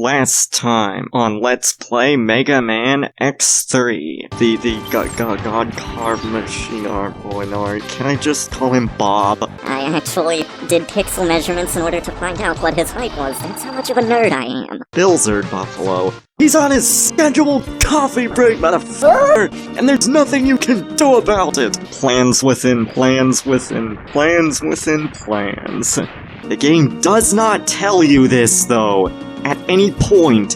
Last time on Let's Play Mega Man X3, the God Carve Machine Airborne, can I just call him Bob? I actually did pixel measurements in order to find out what his height was. That's how much of a nerd I am. Billzard Buffalo. He's on his scheduled coffee break, motherfucker! And there's nothing you can do about it! Plans within plans within plans within plans. The game does not tell you this, though, at any point,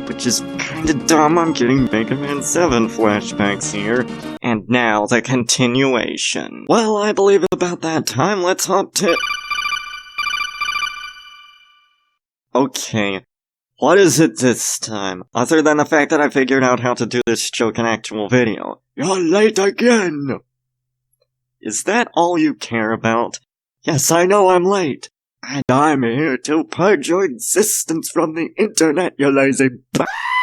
which is kinda dumb. I'm getting Mega Man 7 flashbacks here. And now the continuation. Well, I believe about that time, let's hop to... Okay, what is it this time? Other than the fact that I figured out how to do this joke in actual video. You're late again! Is that all you care about? Yes, I know I'm late. And I'm here to purge your existence from the internet, you lazy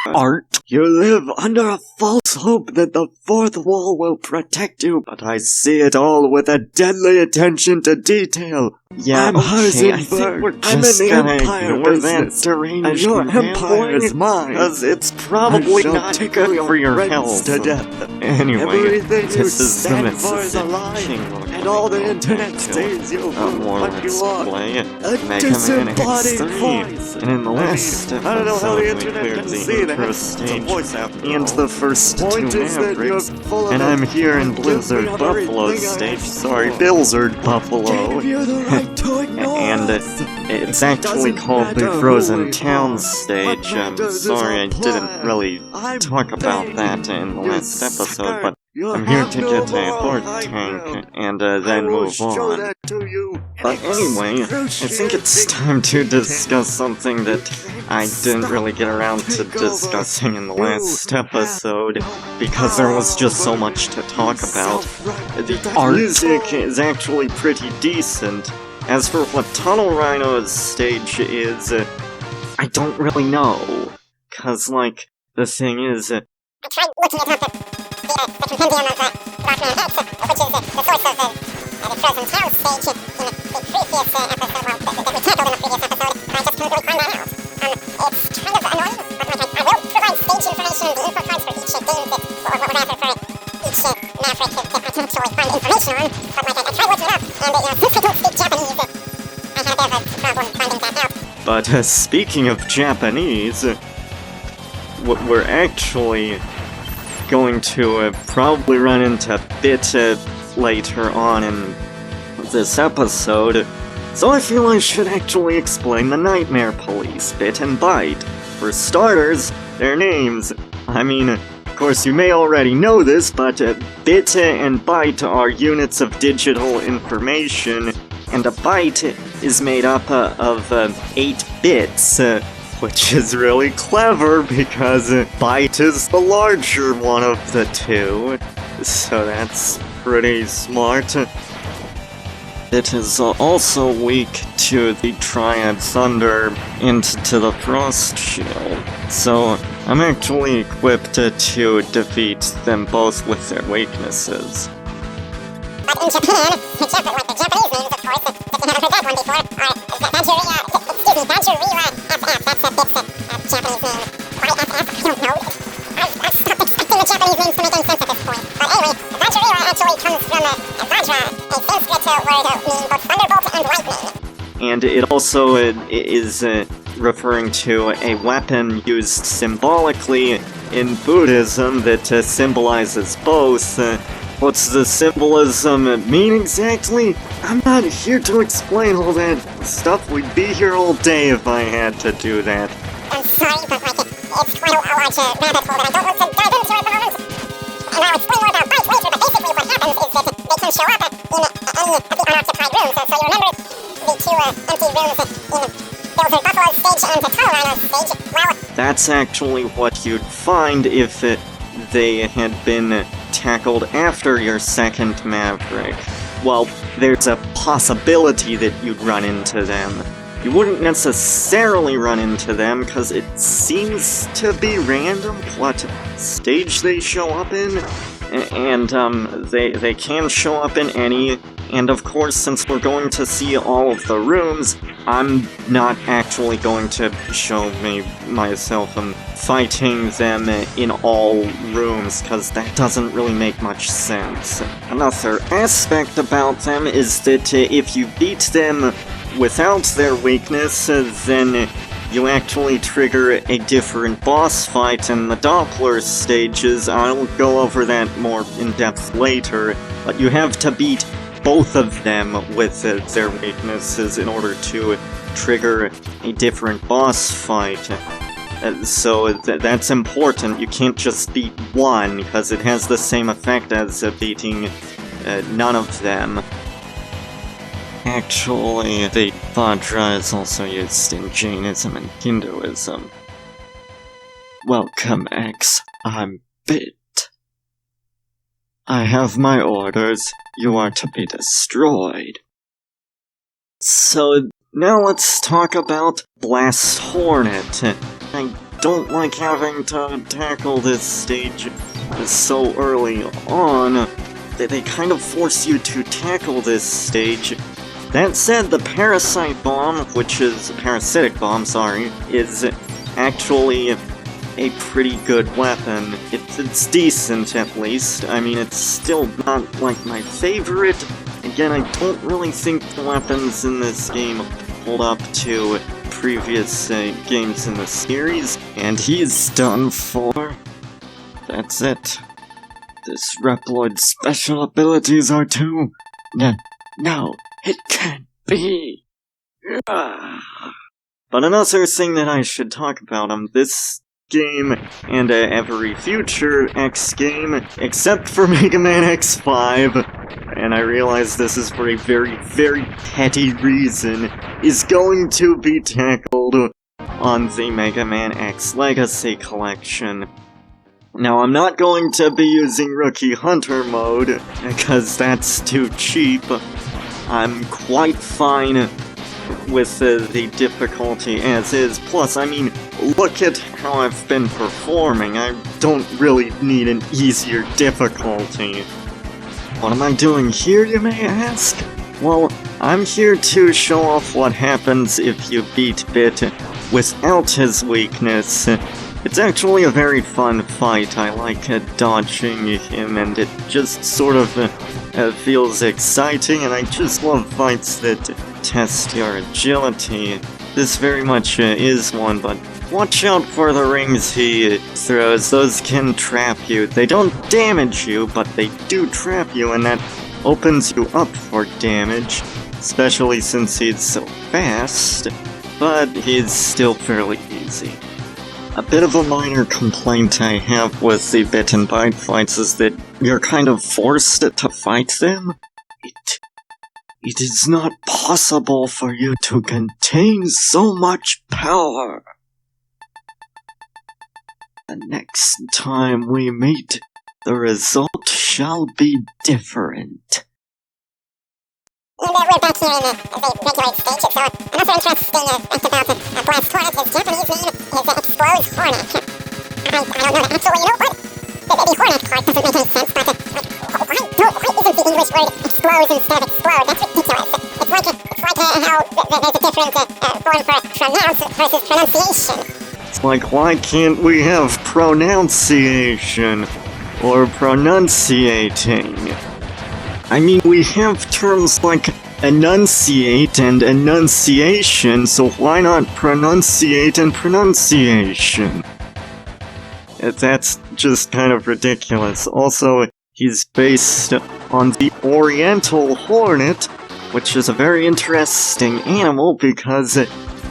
Art. You live under a false hope that the fourth wall will protect you, but I see it all with a deadly attention to detail. Yeah, I'm okay, I think we're just gonna ignore that deranged and your empire is mine. Because it's probably not good for your health. To death. Anyway, Everything you this is the stand for is a Mississippi lie, and all the internet stays you for what you are. Play A Mega Man disembodied X3. voice. And in the last I don't know how the episode, we internet cleared can the see that. intro It's a stage voice after and all. the first Point two is that you're Mavericks. full of And it. I'm here in Give me Blizzard Buffalo everything I stage. have. Sorry, Billzard Buffalo. Gave you the right to ignore And us. it's actually Doesn't called the matter who Frozen we Town are. stage. What I'm matters is sorry I our didn't plan. really I'm talk about begging that in the you, last episode, sucker. but You I'm here have to no get a moral Horde high tank ground. and I then will move show on. that to you. But anyway, I think it's time to discuss something that I didn't really get around to discussing in the last episode, because there was just so much to talk about. The art music is actually pretty decent. As for what Tunnel Rhino's stage is, I don't really know. Cause, like, the thing is... I tried looking at the compendium of Rockman Hex, which is the source of the Frozen Town stage in the previous episode, well, that we tackled in the previous episode, I just couldn't really find that out. It's kind of annoying, but like, I will provide stage information and the info cards for each game that, or rather for each Maverick to potentially find information on, but like, I tried looking it up, and since I don't speak Japanese, I had a bit of a problem finding that out. But speaking of Japanese, we're actually going to probably run into a bit later on in this episode, so I feel I should actually explain the Nightmare Police bit and byte. For starters, their names. I mean, of course you may already know this, but bit and byte are units of digital information, and a byte is made up of 8 bits, which is really clever because byte is the larger one of the two, so that's pretty smart. It is also weak to the Triad Thunder and to the Frost Shield, so I'm actually equipped to defeat them both with their weaknesses. But in Japan, like the Japanese names, of course, if you haven't heard that one before, are Banjurira FF, that's a bit Japanese name. Why FF? I don't know. I've stopped expecting the Japanese names to make any sense at this point. But anyway, Banjurira actually comes from Vajra, a Sanskrit word meaning both thunderbolt and lightning. And it also is referring to a weapon used symbolically in Buddhism that symbolizes both. What's the symbolism mean exactly? I'm not here to explain all that stuff. We'd be here all day if I had to do that. I'm sorry, but like, it's quite a large rabbit hole that I don't want to dive into at the moment. And I'll explain more about bytes later, but basically what happens is that they can show up in any of the unoccupied rooms. So you remember the two empty rooms in Billzard Buffalo's stage and the Tunnel Rhino's stage? Well, that's actually what you'd find if they had been tackled after your second Maverick. Well, there's a possibility that you'd run into them. You wouldn't necessarily run into them, because it seems to be random what stage they show up in, and they can show up in any And of course, since we're going to see all of the rooms, I'm not actually going to show myself fighting them in all rooms, because that doesn't really make much sense. Another aspect about them is that if you beat them without their weakness, then you actually trigger a different boss fight in the Doppler stages. I'll go over that more in depth later, but you have to beat both of them with their weaknesses in order to trigger a different boss fight. So that's important. You can't just beat one, because it has the same effect as beating none of them. Actually, the Vajra is also used in Jainism and Hinduism. Welcome, X. I'm Bit. I have my orders. You are to be destroyed. So, now let's talk about Blast Hornet. I don't like having to tackle this stage so early on. They kind of force you to tackle this stage. That said, the Parasite Bomb, which is Parasitic Bomb, is actually a pretty good weapon. It's decent, at least. I mean, it's still not, like, my favorite. Again, I don't really think the weapons in this game hold up to previous games in the series. And he's done for. That's it. This Reploid's special abilities are too... No, it can't be. But another thing that I should talk about this game and every future X game, except for Mega Man X5, and I realize this is for a very, very petty reason, is going to be tackled on the Mega Man X Legacy Collection. Now, I'm not going to be using Rookie Hunter mode, because that's too cheap. I'm quite fine with the difficulty as is. Plus, I mean, look at how I've been performing. I don't really need an easier difficulty. What am I doing here, you may ask? Well, I'm here to show off what happens if you beat Bit without his weakness. It's actually a very fun fight. I like dodging him, and it just sort of feels exciting, and I just love fights that test your agility. This very much is one, but watch out for the rings he throws. Those can trap you. They don't damage you, but they do trap you, and that opens you up for damage, especially since he's so fast, but he's still fairly easy. A bit of a minor complaint I have with the Bit and Bite fights is that you're kind of forced to fight them. It is not possible for you to contain so much power. The next time we meet, the result shall be different. And we're back here in the regular stage, so another interesting fact about Blast Hornet, his Japanese name is Explodes Hornet. I don't know the actual, you know what? The Hornet part doesn't make any sense, but why isn't the English word explodes instead of explode? That's ridiculous. It's like how there's a different form for pronounce versus pronunciation. It's like, why can't we have pronunciation or pronunciating? I mean, we have terms like enunciate and enunciation, so why not pronunciate and pronunciation? That's just kind of ridiculous. Also, he's based on the Oriental Hornet, which is a very interesting animal because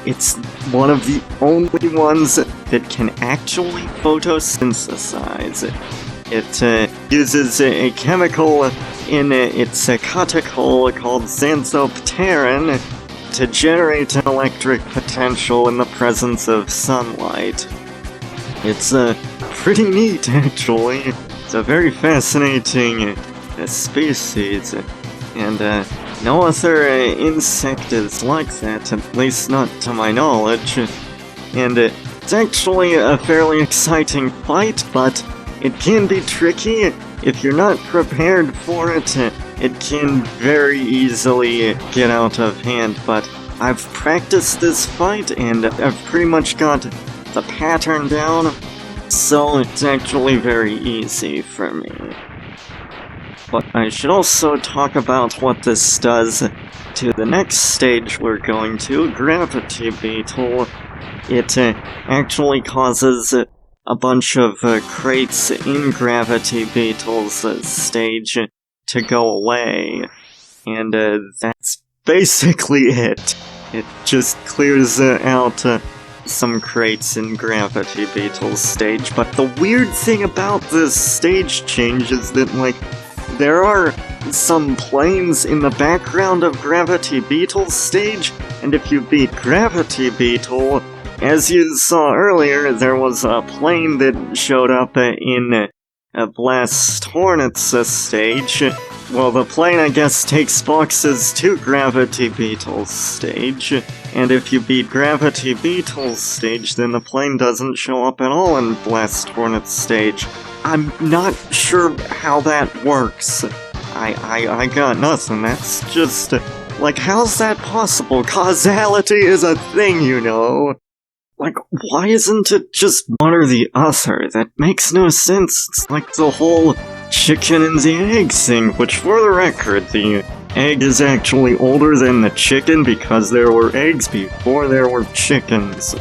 it's one of the only ones that can actually photosynthesize. It uses a chemical in its cuticle called xanthopterin to generate an electric potential in the presence of sunlight. It's pretty neat, actually. It's a very fascinating species, and no other insect is like that, at least not to my knowledge. And it's actually a fairly exciting fight, but it can be tricky, if you're not prepared for it, it can very easily get out of hand, but I've practiced this fight and I've pretty much got the pattern down, so it's actually very easy for me. But I should also talk about what this does to the next stage we're going to, Gravity Beetle. It actually causes a bunch of crates in Gravity Beetle's stage to go away, and that's basically it. It just clears out some crates in Gravity Beetle's stage, but the weird thing about this stage change is that, like, there are some planes in the background of Gravity Beetle's stage, and if you beat Gravity Beetle, as you saw earlier, there was a plane that showed up in Blast Hornet's stage. Well, the plane, I guess, takes boxes to Gravity Beetle's stage, and if you beat Gravity Beetle's stage, then the plane doesn't show up at all in Blast Hornet's stage. I'm not sure how that works. I got nothing. That's just, like, how's that possible? Causality is a thing, you know. Like, why isn't it just one or the other? That makes no sense. It's like the whole chicken and the egg thing, which, for the record, the egg is actually older than the chicken because there were eggs before there were chickens.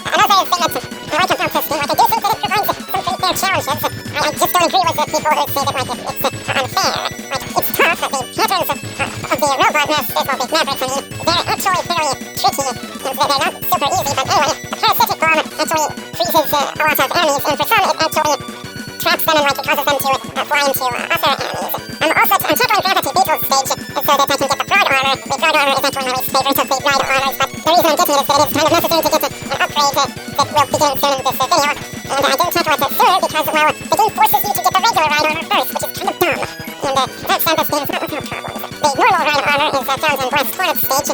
Another thing that's I like about this game, like, I do think that it provides some pretty fair challenges. I just don't agree with the people who say that, like, it's unfair. Like, it's tough, but the patterns of the robot masters, well, these mavericks, I mean, they're actually very tricky. They're not super easy, but anyway, the parasitic bomb actually freezes a lot of enemies, and for some, it actually traps them and, like, it causes them to fly into other enemies. Also, I'm tackling Gravity Beetle's stage so that I can get the Prod Armor. The Prod Armor is actually my least favorite of the Ride Armors, but the reason I'm getting it is that it is kind of necessary to get an upgrade that will be getting soon in this video. And I didn't tackle it sooner because, well, the game forces you to get the regular Ride Armor first, which is kind of dumb. And that side of this game is not without problems. The normal Ride Armor is found in Blast Hornet's stage.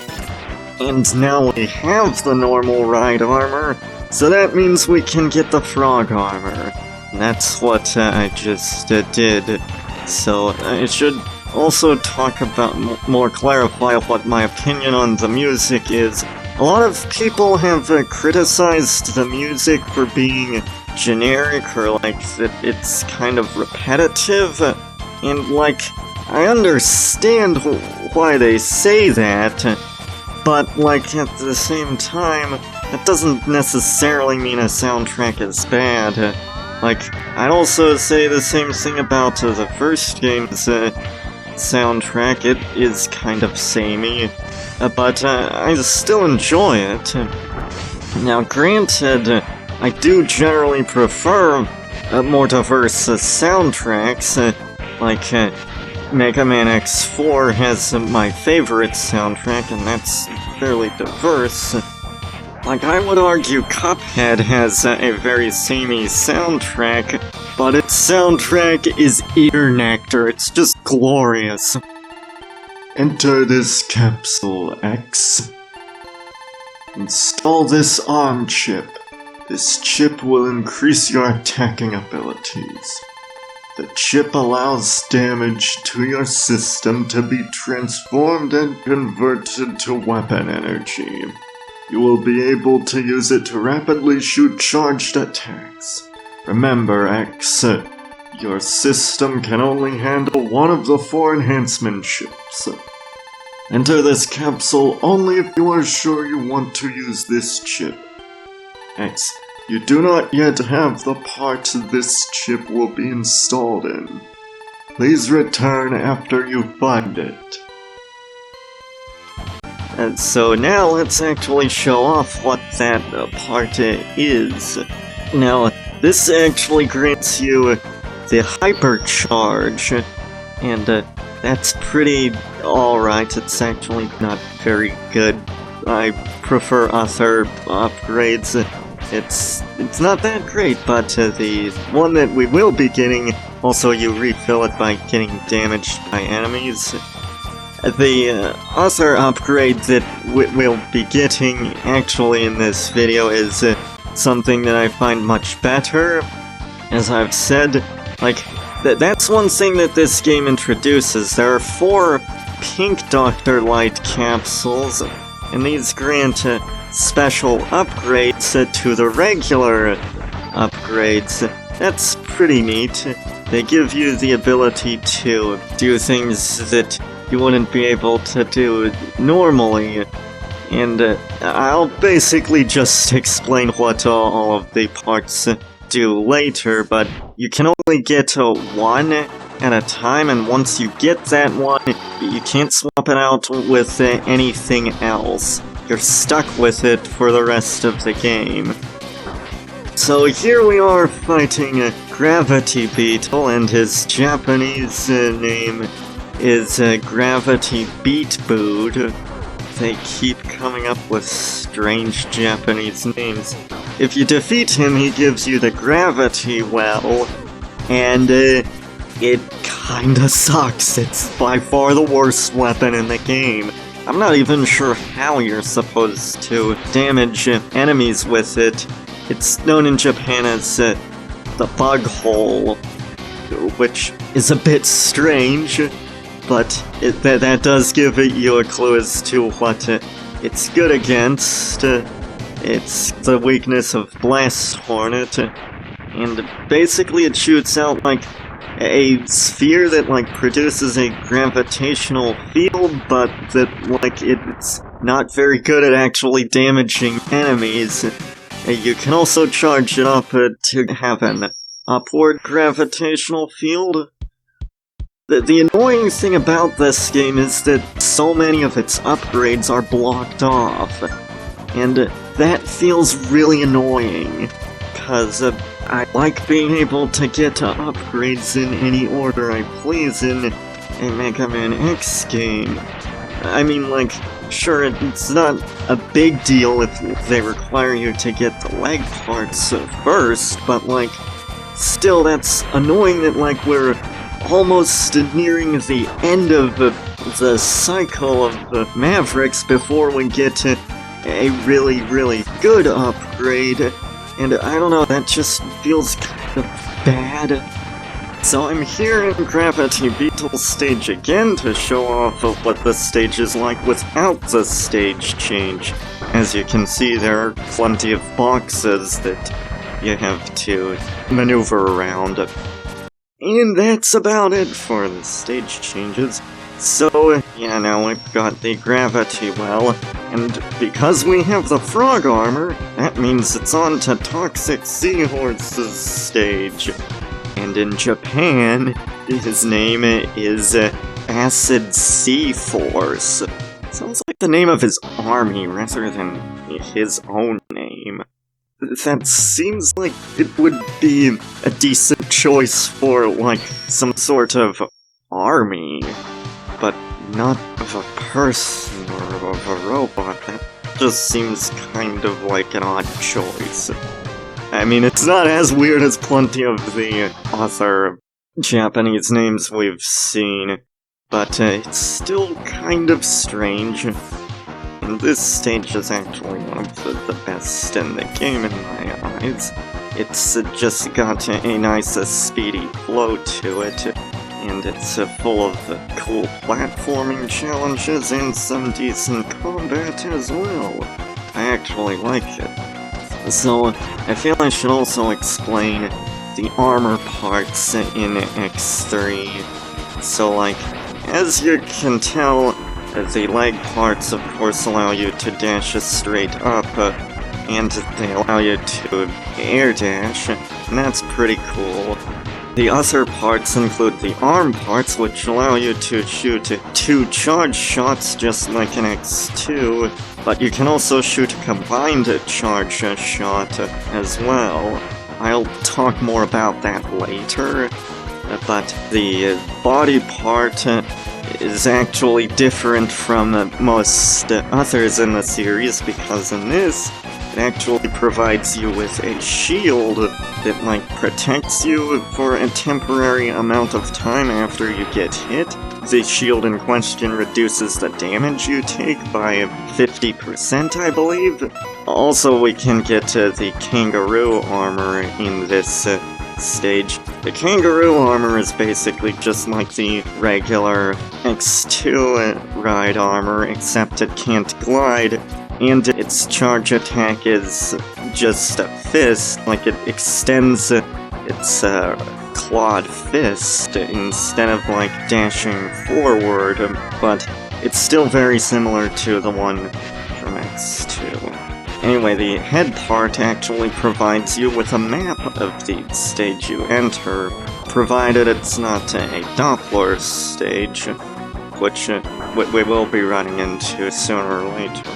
And now we have the normal Ride Armor, so that means we can get the Frog Armor. That's what I just did. So I should also talk about, more clarify what my opinion on the music is. A lot of people have criticized the music for being generic, or like that it's kind of repetitive, and like, I understand why they say that, but like at the same time, that doesn't necessarily mean a soundtrack is bad. Like, I'd also say the same thing about the first game's soundtrack. It is kind of samey, but I still enjoy it. Now, granted, I do generally prefer more diverse soundtracks, like Mega Man X4 has my favorite soundtrack, and that's fairly diverse. Like, I would argue Cuphead has a very samey soundtrack, but its soundtrack is ear nectar. It's just glorious. Enter this capsule, X. Install this arm chip. This chip will increase your attacking abilities. The chip allows damage to your system to be transformed and converted to weapon energy. You will be able to use it to rapidly shoot charged attacks. Remember, X, your system can only handle one of the 4 enhancement chips. Enter this capsule only if you are sure you want to use this chip. X, you do not yet have the part this chip will be installed in. Please return after you find it. And so now let's actually show off what that part is. Now, this actually grants you the hypercharge, and that's pretty alright. It's actually not very good. I prefer other upgrades. It's not that great, but the one that we will be getting, also you refill it by getting damaged by enemies. The other upgrade that we'll be getting actually in this video is something that I find much better. As I've said, like, That's one thing that this game introduces. There are 4 pink Dr. Light capsules, and these grant special upgrades to the regular upgrades. That's pretty neat. They give you the ability to do things that you wouldn't be able to do normally. And I'll basically just explain what all of the parts do later, but you can only get 1 at a time, and once you get that one, you can't swap it out with anything else. You're stuck with it for the rest of the game. So here we are fighting Gravity Beetle, and his Japanese name is Gravity Beat Bood. They keep coming up with strange Japanese names. If you defeat him, he gives you the Gravity Well, and it kinda sucks. It's by far the worst weapon in the game. I'm not even sure how you're supposed to damage enemies with it. It's known in Japan as the Bug Hole, which is a bit strange. But that does give you a clue as to what it's good against. It's the weakness of Blast Hornet, and basically it shoots out like a sphere that like produces a gravitational field, but that like it's not very good at actually damaging enemies. You can also charge it up to have an upward gravitational field. The annoying thing about this game is that so many of its upgrades are blocked off, and that feels really annoying, because I like being able to get upgrades in any order I please in a Mega Man X game. I mean, like, sure, it's not a big deal if they require you to get the leg parts first, but like, still that's annoying that like we're almost nearing the end of the cycle of the Mavericks before we get to a really, really good upgrade, and I don't know, that just feels kind of bad. So I'm here in Gravity Beetle stage again to show off of what the stage is like without the stage change. As you can see, there are plenty of boxes that you have to maneuver around. And that's about it for the stage changes. So, yeah, now we've got the Gravity Well, and because we have the frog armor, that means it's on to Toxic Seahorse's stage. And in Japan, his name is Acid Seahorse. Sounds like the name of his army rather than his own name. That seems like it would be a decent choice for, like, some sort of army, but not of a person or of a robot. That just seems kind of like an odd choice. I mean, it's not as weird as plenty of the other Japanese names we've seen, but it's still kind of strange. And this stage is actually one of the best in the game in my eyes. It's just got a nice speedy flow to it, and it's full of cool platforming challenges and some decent combat as well. I actually like it. So, I feel I should also explain the armor parts in X3. So, like, as you can tell, the leg parts, of course, allow you to dash straight up, and they allow you to air dash, and that's pretty cool. The other parts include the arm parts, which allow you to shoot 2 charge shots just like in X2, but you can also shoot a combined charge shot as well. I'll talk more about that later, but the body part is actually different from most others in the series, because in this, it actually provides you with a shield that, like, protects you for a temporary amount of time after you get hit. The shield in question reduces the damage you take by 50%, I believe. Also, we can get the Kangaroo armor in this stage. The Kangaroo armor is basically just like the regular X2 ride armor, except it can't glide, and its charge attack is just a fist, like it extends its clawed fist instead of like dashing forward, but it's still very similar to the one from X2. Anyway, the head part actually provides you with a map of the stage you enter, provided it's not a Doppler stage, which we will be running into sooner or later.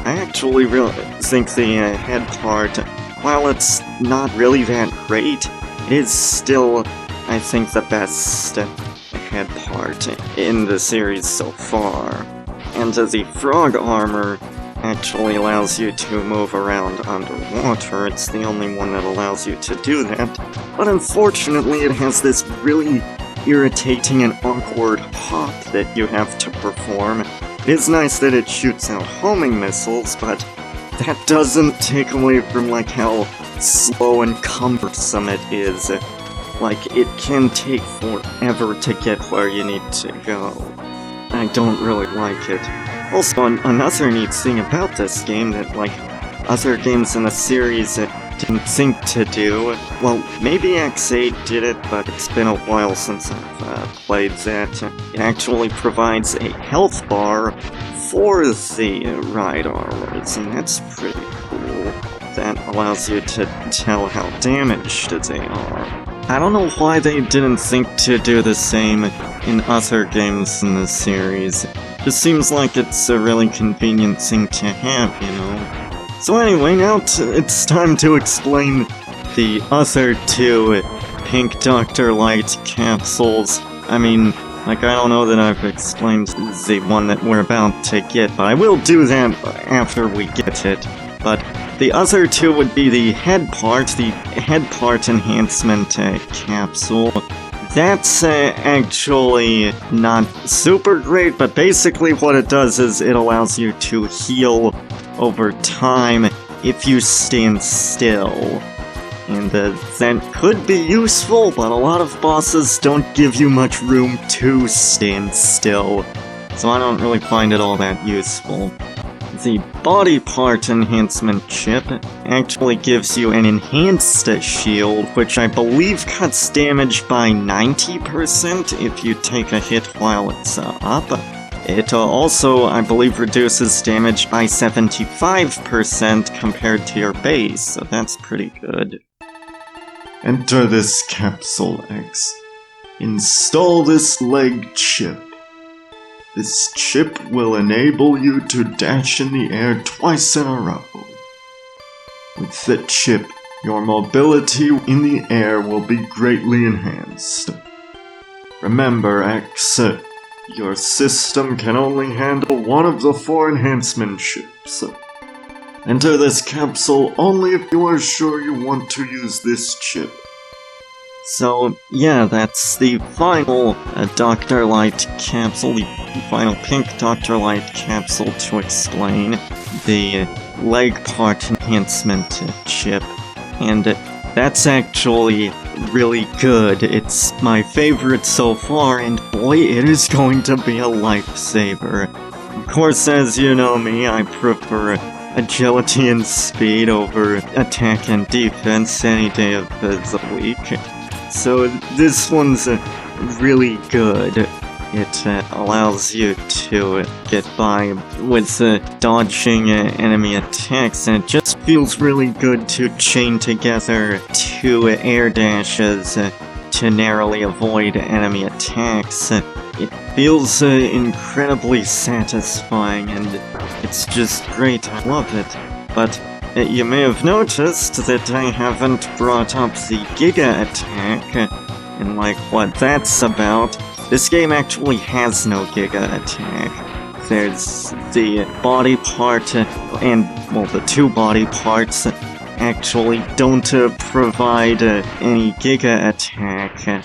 I actually really think the head part, while it's not really that great, it is still, I think, the best head part in the series so far. And the frog armor actually allows you to move around underwater. It's the only one that allows you to do that. But unfortunately, it has this really irritating and awkward hop that you have to perform. It is nice that it shoots out homing missiles, but that doesn't take away from like how slow and cumbersome it is. Like, it can take forever to get where you need to go. I don't really like it. Also, another neat thing about this game that, like, other games in the series didn't think to do, well, maybe X8 did it, but it's been a while since I've played that. It actually provides a health bar for the ride armors, and that's pretty cool. That allows you to tell how damaged they are. I don't know why they didn't think to do the same in other games in the series. Just seems like it's a really convenient thing to have, you know? So anyway, now it's time to explain the other two pink Dr. Light capsules. I mean, like, I don't know that I've explained the one that we're about to get, but I will do that after we get it. But the other two would be the head part enhancement capsule. That's actually not super great, but basically what it does is it allows you to heal over time if you stand still. And that could be useful, but a lot of bosses don't give you much room to stand still, so I don't really find it all that useful. The body part enhancement chip actually gives you an enhanced shield, which I believe cuts damage by 90% if you take a hit while it's up. It also, I believe, reduces damage by 75% compared to your base, so that's pretty good. Enter this capsule, X. Install this leg chip. This chip will enable you to dash in the air twice in a row. With the chip, your mobility in the air will be greatly enhanced. Remember, X, your system can only handle one of the 4 enhancement chips. Enter this capsule only if you are sure you want to use this chip. So, yeah, that's the final Dr. Light capsule, the final pink Dr. Light capsule to explain. The leg part enhancement chip. And that's actually really good. It's my favorite so far, and boy, it is going to be a lifesaver. Of course, as you know me, I prefer agility and speed over attack and defense any day of the week. So this one's really good. It allows you to get by with dodging enemy attacks, and it just feels really good to chain together 2 air dashes to narrowly avoid enemy attacks. It feels incredibly satisfying, and it's just great. I love it. But you may have noticed that I haven't brought up the Giga attack, and like what that's about. This game actually has no Giga attack. There's the body part, and, well, the 2 body parts actually don't provide any Giga attack.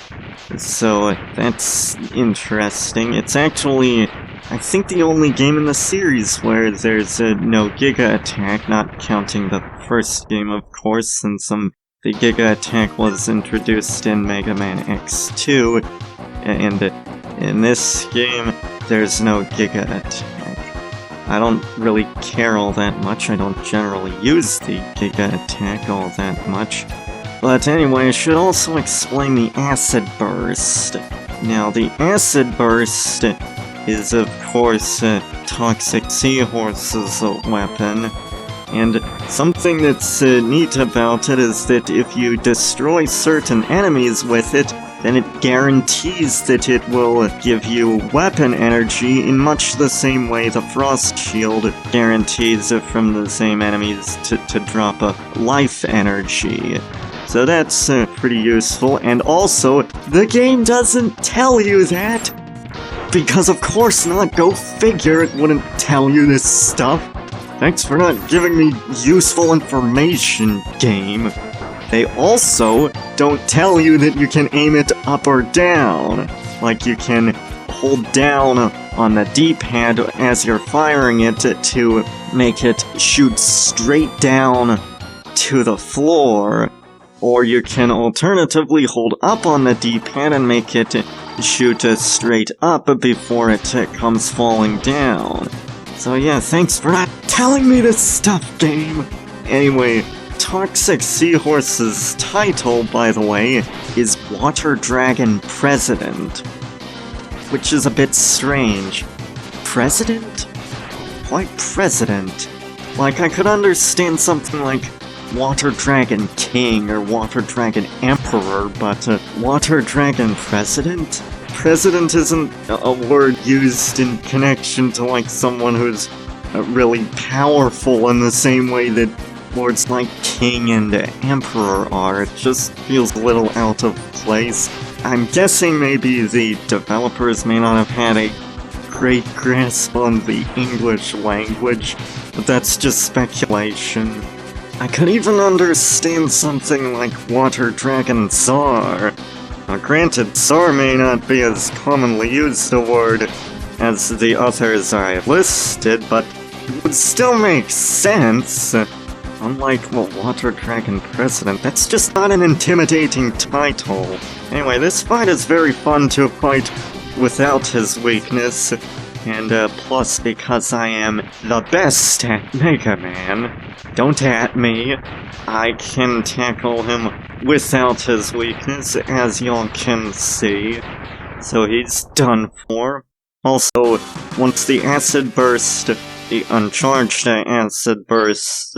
So that's interesting. It's actually, I think, the only game in the series where there's no Giga attack, not counting the first game, of course, and some the Giga attack was introduced in Mega Man X2, and in this game, there's no Giga attack. I don't really care all that much. I don't generally use the Giga attack all that much. But anyway, I should also explain the Acid Burst. Now, the Acid Burst is, of course, Toxic Seahorse's weapon. And something that's neat about it is that if you destroy certain enemies with it, then it guarantees that it will give you weapon energy in much the same way the Frost Shield guarantees from the same enemies to drop a life energy. So that's pretty useful, and also, the game doesn't tell you that! Because of course not, go figure, it wouldn't tell you this stuff. Thanks for not giving me useful information, game. They also don't tell you that you can aim it up or down. Like you can hold down on the D-pad as you're firing it to make it shoot straight down to the floor. Or you can alternatively hold up on the D-pad and make it shoot straight up before it comes falling down. So yeah, thanks for not telling me this stuff, game! Anyway, Toxic Seahorse's title, by the way, is Water Dragon President. Which is a bit strange. President? Why President? Like, I could understand something like Water Dragon King or Water Dragon Emperor, but Water Dragon President? President isn't a word used in connection to, like, someone who's really powerful in the same way that words like King and Emperor are. It just feels a little out of place. I'm guessing maybe the developers may not have had a great grasp on the English language, but that's just speculation. I could even understand something like Water Dragon Tsar. Now granted, Tsar may not be as commonly used a word as the others I listed, but it would still make sense. Unlike, well, Water Dragon President, that's just not an intimidating title. Anyway, this fight is very fun to fight without his weakness, and plus because I am the best at Mega Man, don't at me, I can tackle him without his weakness, as y'all can see. So he's done for. Also, once the Acid Burst, the uncharged Acid Burst,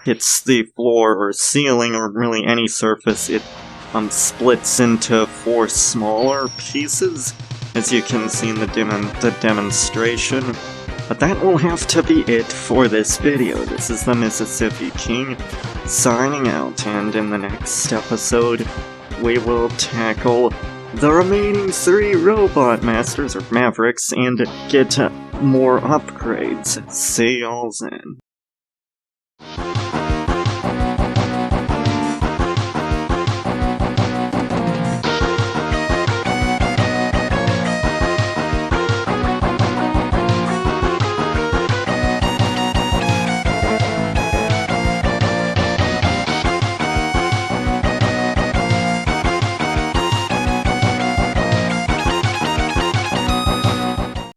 hits the floor or ceiling, or really any surface, it splits into 4 smaller pieces, as you can see in the demonstration. But that will have to be it for this video. This is the Mississippi King, signing out, and in the next episode, we will tackle the remaining 3 Robot Masters, or Mavericks, and get more upgrades. See y'all then.